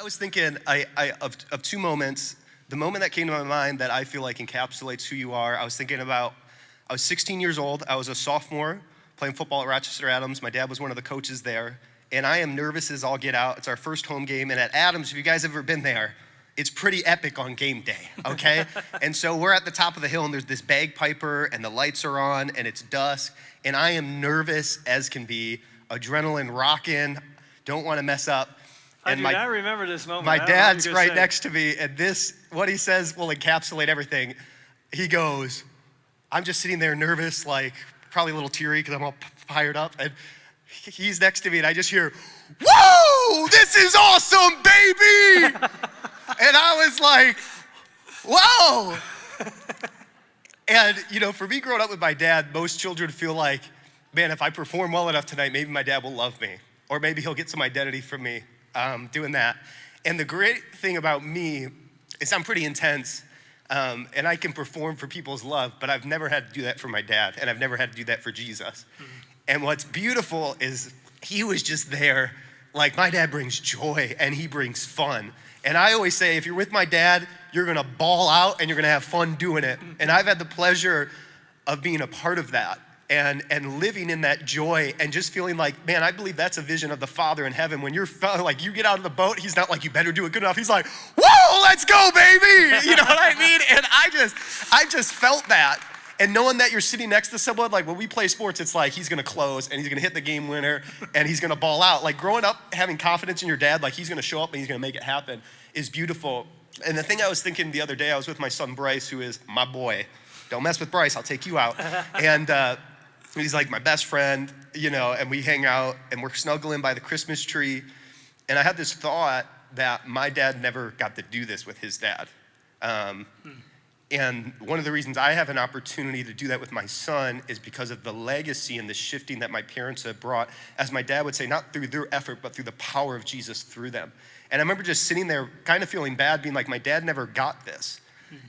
I was thinking of two moments. The moment that came to my mind that I feel like encapsulates who you are, I was thinking about, I was 16 years old. I was a sophomore playing football at Rochester Adams. My dad was one of the coaches there. And I am nervous as all get out. It's our first home game. And at Adams, if you guys have ever been there, it's pretty epic on game day, okay? And so we're at the top of the hill and there's this bagpiper and the lights are on and it's dusk. And I am nervous as can be, adrenaline rocking, don't want to mess up. I remember this moment. My dad's right next to me, and what he says will encapsulate everything. He goes, I'm just sitting there nervous, like probably a little teary because I'm all fired up, and he's next to me, and I just hear, whoa, this is awesome, baby! And I was like, whoa! And, for me growing up with my dad, most children feel like, man, if I perform well enough tonight, maybe my dad will love me, or maybe he'll get some identity from me. Doing that. And the great thing about me is I'm pretty intense, and I can perform for people's love, but I've never had to do that for my dad, and I've never had to do that for Jesus. Mm-hmm. And what's beautiful is he was just there. Like, my dad brings joy, and he brings fun. And I always say, if you're with my dad, you're gonna ball out, and you're gonna have fun doing it. Mm-hmm. And I've had the pleasure of being a part of that. And living in that joy and just feeling like, man, I believe that's a vision of the Father in heaven. When you're like, you get out of the boat, he's not like, you better do it good enough. He's like, whoa, let's go, baby. You know what I mean? And I just felt that. And knowing that you're sitting next to someone, like when we play sports, it's like he's gonna close and he's gonna hit the game winner and he's gonna ball out. Like growing up, having confidence in your dad, like he's gonna show up and he's gonna make it happen is beautiful. And the thing I was thinking the other day, I was with my son, Bryce, who is my boy. Don't mess with Bryce, I'll take you out. And he's like my best friend, and we hang out and we're snuggling by the Christmas tree. And I had this thought that my dad never got to do this with his dad. And one of the reasons I have an opportunity to do that with my son is because of the legacy and the shifting that my parents have brought, as my dad would say, not through their effort, but through the power of Jesus through them. And I remember just sitting there kind of feeling bad, being like, my dad never got this.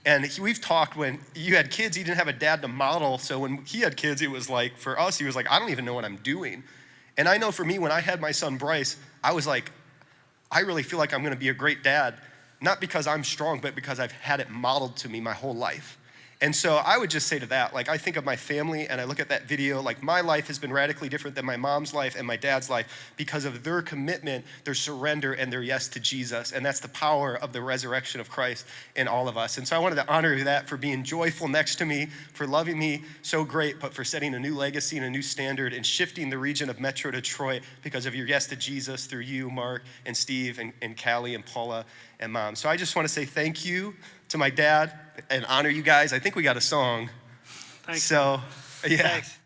And we've talked, when you had kids, he didn't have a dad to model. So when he had kids, it was like, for us, he was like, I don't even know what I'm doing. And I know for me, when I had my son, Bryce, I was like, I really feel like I'm gonna be a great dad, not because I'm strong, but because I've had it modeled to me my whole life. And so I would just say to that, like, I think of my family and I look at that video, like my life has been radically different than my mom's life and my dad's life because of their commitment, their surrender, and their yes to Jesus. And that's the power of the resurrection of Christ in all of us. And so I wanted to honor that for being joyful next to me, for loving me so great, but for setting a new legacy and a new standard and shifting the region of Metro Detroit because of your yes to Jesus through you, Mark, and Steve, and Callie, and Paula, and Mom. So I just want to say thank you to my dad and honor you guys. I think we got a song. Thanks. So, yeah. Thanks.